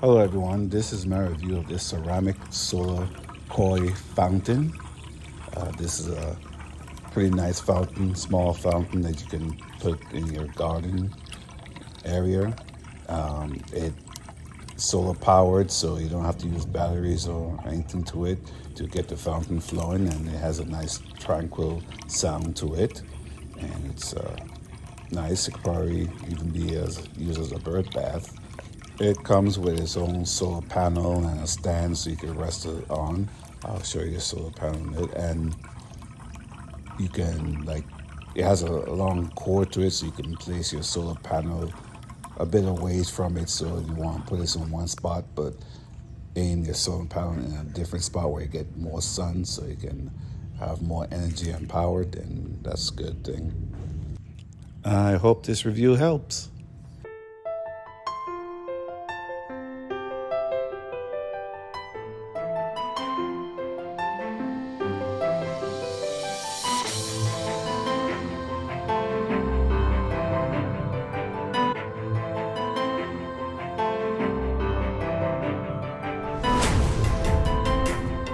Hello everyone, this is my review of this ceramic solar koi fountain. This is a pretty nice fountain, small fountain that you can put in your garden area. It's solar powered, so you don't have to use batteries or anything to it to get the fountain flowing, and it has a nice tranquil sound to it. And it's nice. It could probably even be used as a bird bath. It comes with its own solar panel and a stand so you can rest it on. I'll show you the solar panel in it. And you can, it has a long cord to it so you can place your solar panel a bit of ways from it, so you want to put this in one spot, but aim your solar panel in a different spot where you get more sun so you can have more energy and power, and that's a good thing. I hope this review helps.